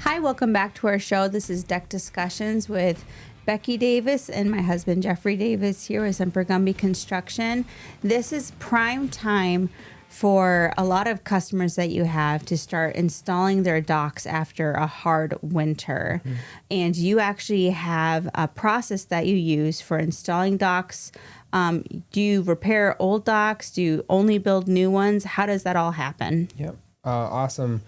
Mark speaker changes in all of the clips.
Speaker 1: Hi, welcome back to our show. This is Deck Discussions with Becky Davis and my husband Jeffrey Davis here with Semper Gumby Construction. This is prime time for a lot of customers that you have to start installing their docks after a hard winter. Mm-hmm. And you actually have a process that you use for installing docks. Do you repair old docks? Do you only build new ones? How does that all happen?
Speaker 2: Yep. Awesome.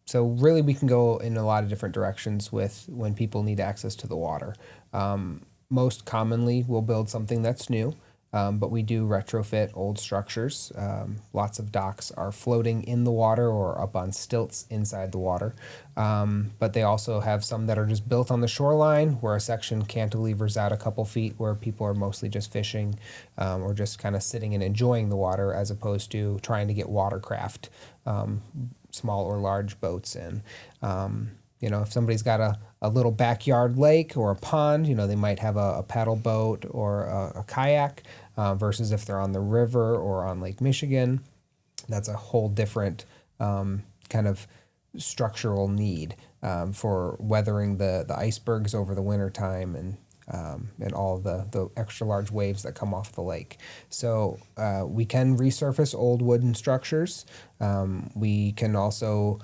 Speaker 2: So really we can go in a lot of different directions with when people need access to the water. Most commonly we'll build something that's new, but we do retrofit old structures. Lots of docks are floating in the water or up on stilts inside the water. But they also have some that are just built on the shoreline where a section cantilevers out a couple feet where people are mostly just fishing or just kind of sitting and enjoying the water as opposed to trying to get watercraft, small or large boats in. If somebody's got a little backyard lake or a pond, they might have a paddle boat or a kayak versus if they're on the river or on Lake Michigan. That's a whole different kind of structural need for weathering the icebergs over the winter time and all the extra large waves that come off the lake. So we can resurface old wooden structures. We can also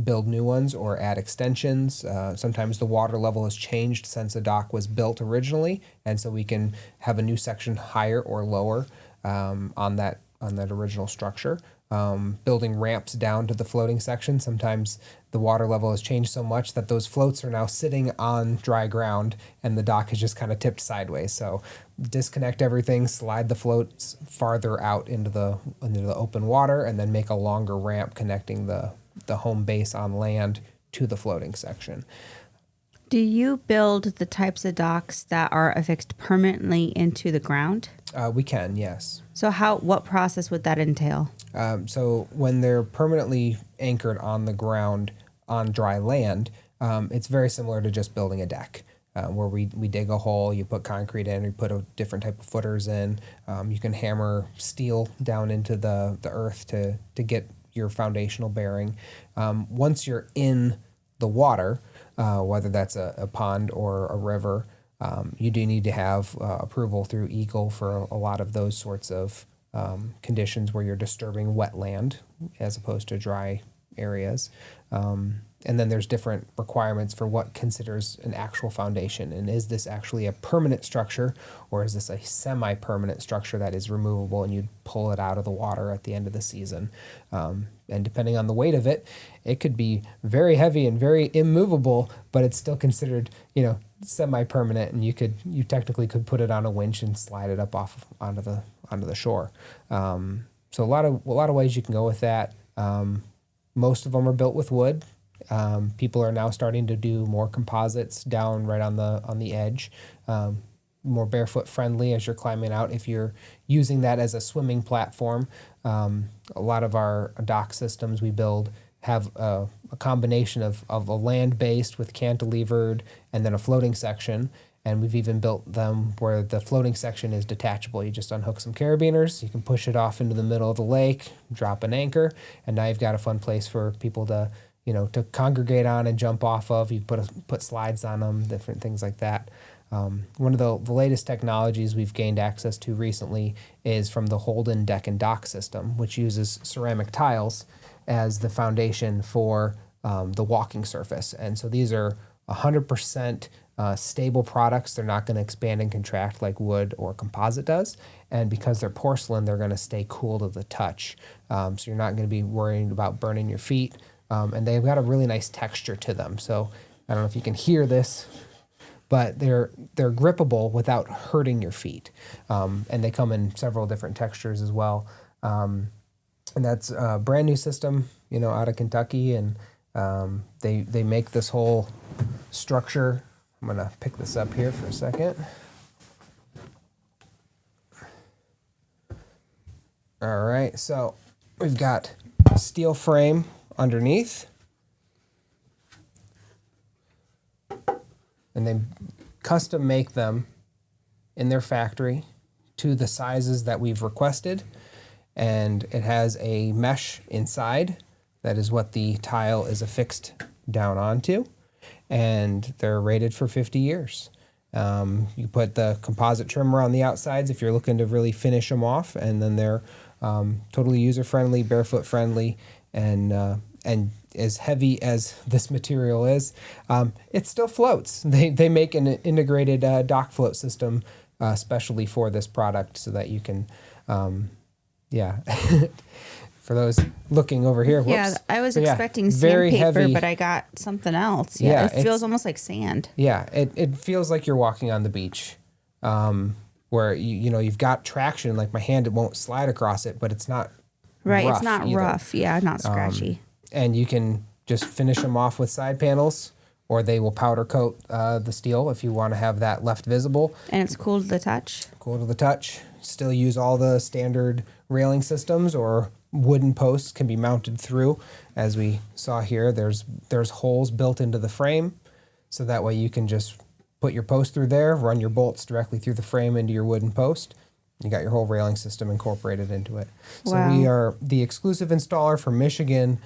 Speaker 2: build new ones or add extensions. Sometimes the water level has changed since a dock was built originally, and so we can have a new section higher or lower on that original structure. Building ramps down to the floating section. Sometimes the water level has changed so much that those floats are now sitting on dry ground and the dock is just kind of tipped sideways. So disconnect everything, slide the floats farther out into the open water, and then make a longer ramp connecting the home base on land to the floating section.
Speaker 1: Do you build the types of docks that are affixed permanently into the ground?
Speaker 2: We can, yes.
Speaker 1: So what process would that entail?
Speaker 2: So when they're permanently anchored on the ground on dry land, it's very similar to just building a deck. Where we dig a hole, you put concrete in, you put a different type of footers in. You can hammer steel down into the earth to get your foundational bearing. Once you're in the water, whether that's a pond or a river, you do need to have approval through EGLE for a lot of those sorts of conditions where you're disturbing wetland as opposed to dry areas. And then there's different requirements for what considers an actual foundation. And is this actually a permanent structure, or is this a semi-permanent structure that is removable and you'd pull it out of the water at the end of the season? And depending on the weight of it, it could be very heavy and very immovable, but it's still considered, semi-permanent, and you technically could put it on a winch and slide it up off onto the shore. So a lot of ways you can go with that. Most of them are built with wood. People are now starting to do more composites down right on the edge, more barefoot friendly as you're climbing out. If you're using that as a swimming platform, a lot of our dock systems we build have a combination of a land-based with cantilevered and then a floating section. And we've even built them where the floating section is detachable. You just unhook some carabiners, you can push it off into the middle of the lake, drop an anchor, and now you've got a fun place for people to congregate on and jump off of. You put slides on them, different things like that. One of the latest technologies we've gained access to recently is from the Holden Deck and Dock system, which uses ceramic tiles as the foundation for the walking surface. And so these are 100% stable products. They're not going to expand and contract like wood or composite does. And because they're porcelain, they're going to stay cool to the touch. So you're not going to be worrying about burning your feet. And they've got a really nice texture to them. So I don't know if you can hear this, but they're grippable without hurting your feet. And they come in several different textures as well. And that's a brand new system, out of Kentucky. And they make this whole structure. I'm going to pick this up here for a second. All right, so we've got a steel frame underneath. And they custom make them in their factory to the sizes that we've requested. And it has a mesh inside. That is what the tile is affixed down onto, and they're rated for 50 years. You put the composite trimmer on the outsides if you're looking to really finish them off, and then they're totally user-friendly, barefoot-friendly, and as heavy as this material is, it still floats. They make an integrated dock float system specially for this product so that you can, for those looking over here. Whoops.
Speaker 1: Yeah, I was
Speaker 2: So,
Speaker 1: expecting
Speaker 2: very
Speaker 1: sandpaper,
Speaker 2: heavy.
Speaker 1: but I got something else.
Speaker 2: Yeah,
Speaker 1: It feels almost like sand.
Speaker 2: Yeah, it feels like you're walking on the beach, where you've got traction. Like my hand, it won't slide across it, but it's not
Speaker 1: Right,
Speaker 2: rough
Speaker 1: it's not
Speaker 2: either.
Speaker 1: rough. Yeah, not scratchy.
Speaker 2: And you can just finish them off with side panels, or they will powder coat the steel if you want to have that left visible.
Speaker 1: And it's cool to the touch.
Speaker 2: Cool to the touch. Still use all the standard railing systems, or wooden posts can be mounted through. As we saw here, there's holes built into the frame, so that way you can just put your post through there, run your bolts directly through the frame into your wooden post. You got your whole railing system incorporated into it. So
Speaker 1: Wow.
Speaker 2: we are the exclusive installer for Michigan,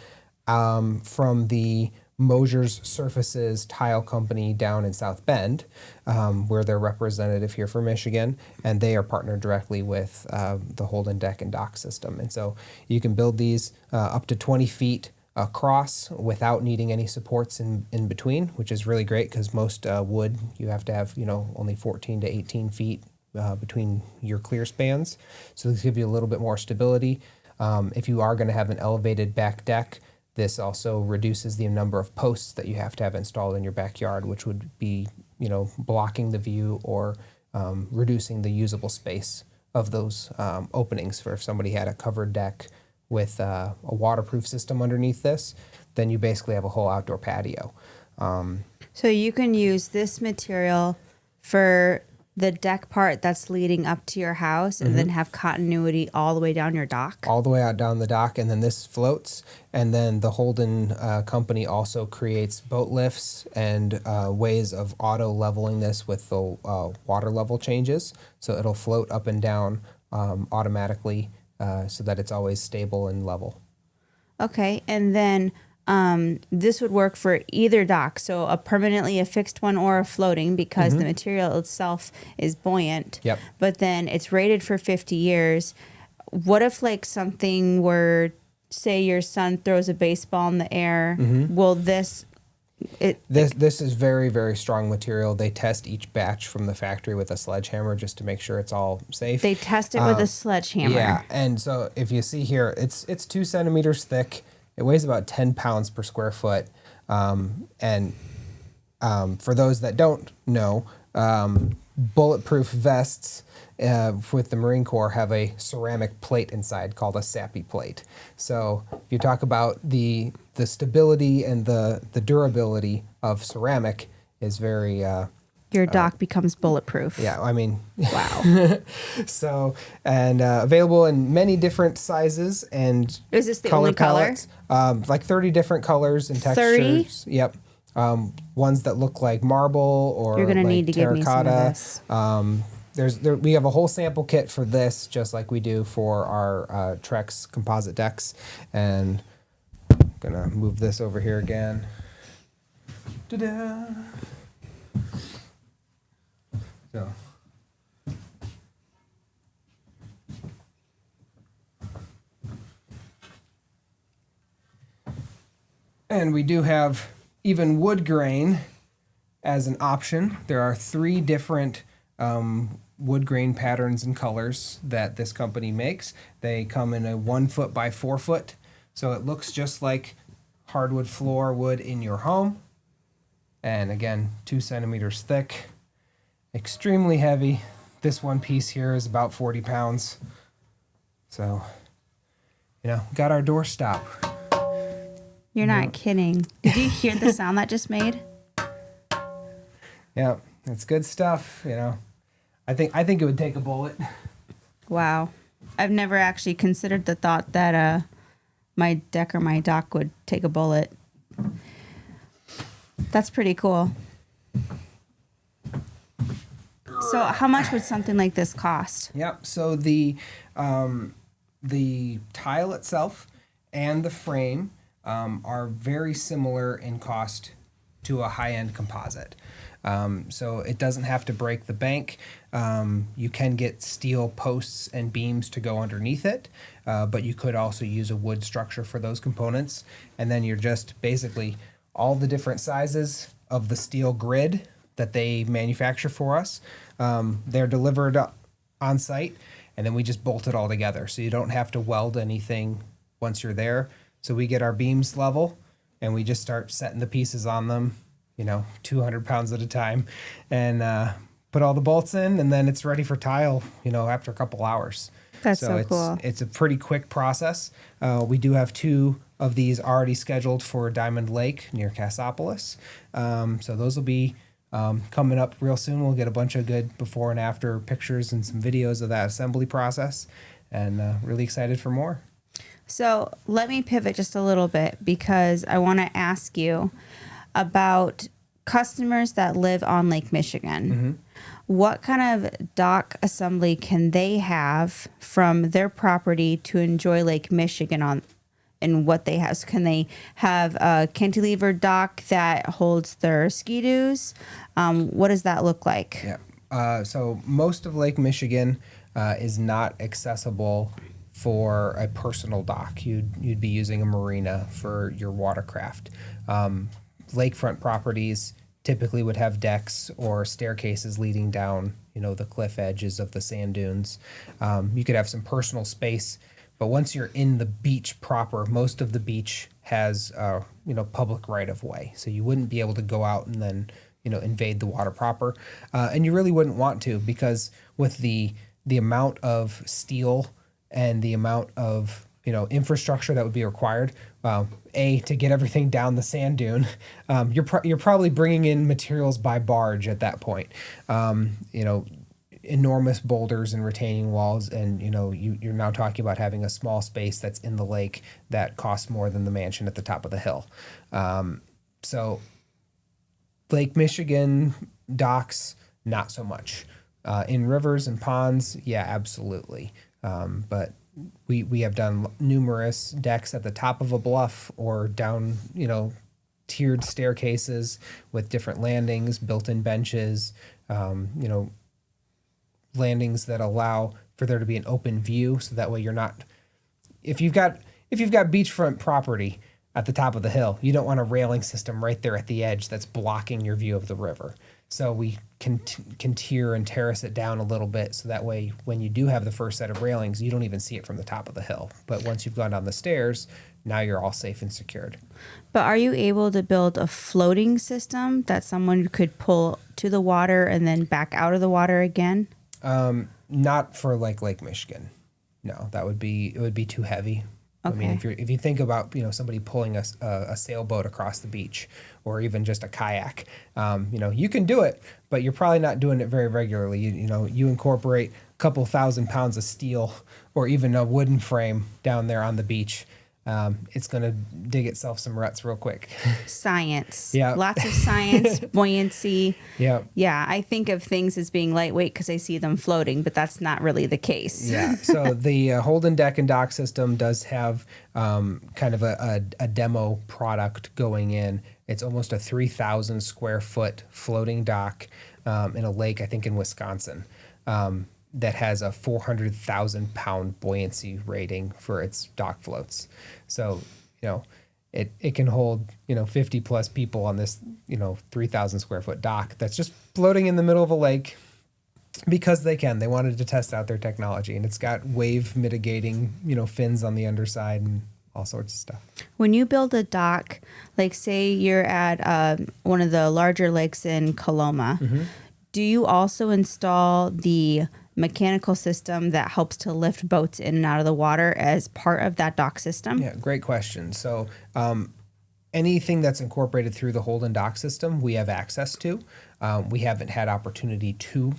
Speaker 2: from the Mosier's Surfaces Tile Company down in South Bend. We're their representative here for Michigan, and they are partnered directly with the Holden Deck and Dock system. And so you can build these up to 20 feet across without needing any supports in between, which is really great because most wood, you have to have only 14 to 18 feet between your clear spans. So this gives you a little bit more stability. If you are going to have an elevated back deck, this also reduces the number of posts that you have to have installed in your backyard, which would be, blocking the view or reducing the usable space of those openings. For if somebody had a covered deck with a waterproof system underneath this, then you basically have a whole outdoor patio.
Speaker 1: So you can use this material for the deck part that's leading up to your house, and then have continuity all the way down your dock.
Speaker 2: All the way out down the dock, and then this floats. And then the Holden company also creates boat lifts and ways of auto leveling this with the water level changes. So it'll float up and down automatically so that it's always stable and level.
Speaker 1: Okay, and then this would work for either dock, so a permanently affixed one or a floating, because the material itself is buoyant.
Speaker 2: Yep.
Speaker 1: But then it's rated for 50 years. What if something were, say your son throws a baseball in the air, will this...
Speaker 2: This is very, very strong material. They test each batch from the factory with a sledgehammer just to make sure it's all safe.
Speaker 1: They test it with a sledgehammer.
Speaker 2: Yeah, and so if you see here, it's 2 centimeters thick. It weighs about 10 pounds per square foot. And for those that don't know, bulletproof vests with the Marine Corps have a ceramic plate inside called a SAPI plate. So if you talk about the stability and the durability of ceramic is very...
Speaker 1: Your dock becomes bulletproof.
Speaker 2: Yeah, I mean...
Speaker 1: Wow.
Speaker 2: So, and available in many different sizes and
Speaker 1: Is this the only color?
Speaker 2: palettes. Like 30 different colors and
Speaker 1: 30?
Speaker 2: textures. Yep. Ones that look like marble or
Speaker 1: You're gonna
Speaker 2: like
Speaker 1: need to give me some of this.
Speaker 2: We have a whole sample kit for this, just like we do for our Trex composite decks. And I'm gonna move this over here again. Ta-da! So. And we do have even wood grain as an option. There are 3 different wood grain patterns and colors that this company makes. They come in a 1 foot by 4 foot, so it looks just like hardwood floor would in your home. And again, 2 centimeters thick, extremely heavy. This one piece here is about 40 pounds. So, got our doorstop.
Speaker 1: You're not kidding. Did you hear the sound that just made?
Speaker 2: Yeah, it's good stuff. I think it would take a bullet.
Speaker 1: Wow. I've never actually considered the thought that my deck or my dock would take a bullet. That's pretty cool. So how much would something like this cost?
Speaker 2: Yep. So the tile itself and the frame are very similar in cost to a high-end composite. So it doesn't have to break the bank. You can get steel posts and beams to go underneath it, but you could also use a wood structure for those components. And then you're just basically all the different sizes of the steel grid that they manufacture for us. They're delivered on site, and then we just bolt it all together. So you don't have to weld anything once you're there. So we get our beams level, and we just start setting the pieces on them, 200 pounds at a time, and put all the bolts in, and then it's ready for tile, after a couple hours.
Speaker 1: That's so cool.
Speaker 2: It's a pretty quick process. We do have 2 of these already scheduled for Diamond Lake near Cassopolis. So those will be coming up real soon. We'll get a bunch of good before and after pictures and some videos of that assembly process, and really excited for more.
Speaker 1: So let me pivot just a little bit, because I want to ask you about customers that live on Lake Michigan.
Speaker 2: Mm-hmm.
Speaker 1: What kind of dock assembly can they have from their property to enjoy Lake Michigan and what they have? So can they have a cantilever dock that holds their ski-doos? What does that look like?
Speaker 2: Yeah. So most of Lake Michigan is not accessible for a personal dock. You'd be using a marina for your watercraft. Lakefront properties typically would have decks or staircases leading down, the cliff edges of the sand dunes. You could have some personal space, but once you're in the beach proper, most of the beach has, public right of way. So you wouldn't be able to go out and then, invade the water proper. And you really wouldn't want to, because with the amount of steel and the amount of infrastructure that would be required, to get everything down the sand dune, you're probably bringing in materials by barge at that point. Enormous boulders and retaining walls, and you're now talking about having a small space that's in the lake that costs more than the mansion at the top of the hill. So Lake Michigan docks, not so much. In rivers and ponds, yeah, absolutely. But we have done numerous decks at the top of a bluff or down, tiered staircases with different landings, built-in benches, landings that allow for there to be an open view, so that way you're not, if you've got beachfront property at the top of the hill, you don't want a railing system right there at the edge that's blocking your view of the river. So we can tier and terrace it down a little bit, so that way when you do have the first set of railings, you don't even see it from the top of the hill. But once you've gone down the stairs, now you're all safe and secured.
Speaker 1: But are you able to build a floating system that someone could pull to the water and then back out of the water again?
Speaker 2: Not for Lake Michigan. No, it would be too heavy.
Speaker 1: Okay.
Speaker 2: I mean, if you think about somebody pulling a sailboat across the beach, or even just a kayak, you can do it, but you're probably not doing it very regularly. You incorporate a couple 1,000 pounds of steel or even a wooden frame down there on the beach. It's going to dig itself some ruts real quick.
Speaker 1: Science.
Speaker 2: Yeah.
Speaker 1: Lots of science, buoyancy.
Speaker 2: Yeah.
Speaker 1: Yeah. I think of things as being lightweight because I see them floating, but that's not really the case.
Speaker 2: Yeah. So the Holden Deck and Dock system does have kind of a demo product going in. It's almost a 3,000 square foot floating dock in a lake, I think in Wisconsin. That has a 400,000 pound buoyancy rating for its dock floats. So, it can hold, 50 plus people on this, 3,000 square foot dock that's just floating in the middle of a lake because they wanted to test out their technology, and it's got wave mitigating, fins on the underside and all sorts of stuff.
Speaker 1: When you build a dock, like say you're at one of the larger lakes in Coloma,
Speaker 2: Mm-hmm.
Speaker 1: do you also install the mechanical system that helps to lift boats in and out of the water as part of that dock system?
Speaker 2: Yeah, great question. So anything that's incorporated through the Holden Dock system, we have access to. We haven't had opportunity to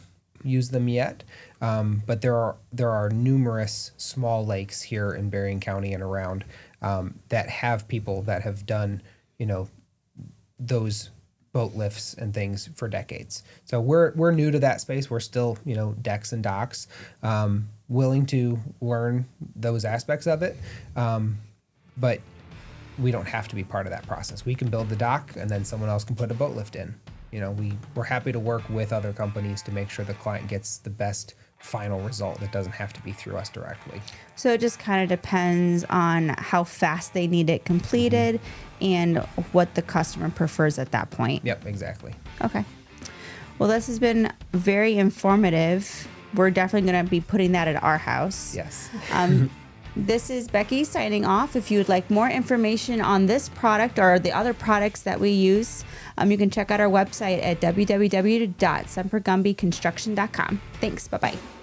Speaker 2: use them yet, but there are numerous small lakes here in Berrien County and around that have people that have done, those boat lifts and things for decades. So we're new to that space. We're still, decks and docks, willing to learn those aspects of it. But we don't have to be part of that process. We can build the dock and then someone else can put a boat lift in. You know, we're happy to work with other companies to make sure the client gets the best final result that doesn't have to be through us directly.
Speaker 1: So it just kind of depends on how fast they need it completed and what the customer prefers at that point.
Speaker 2: Yep, exactly.
Speaker 1: Okay. Well, this has been very informative. We're definitely going to be putting that at our house.
Speaker 2: Yes.
Speaker 1: This is Becky signing off. If you would like more information on this product or the other products that we use, you can check out our website at www.sempergumbyconstruction.com. Thanks. Bye-bye.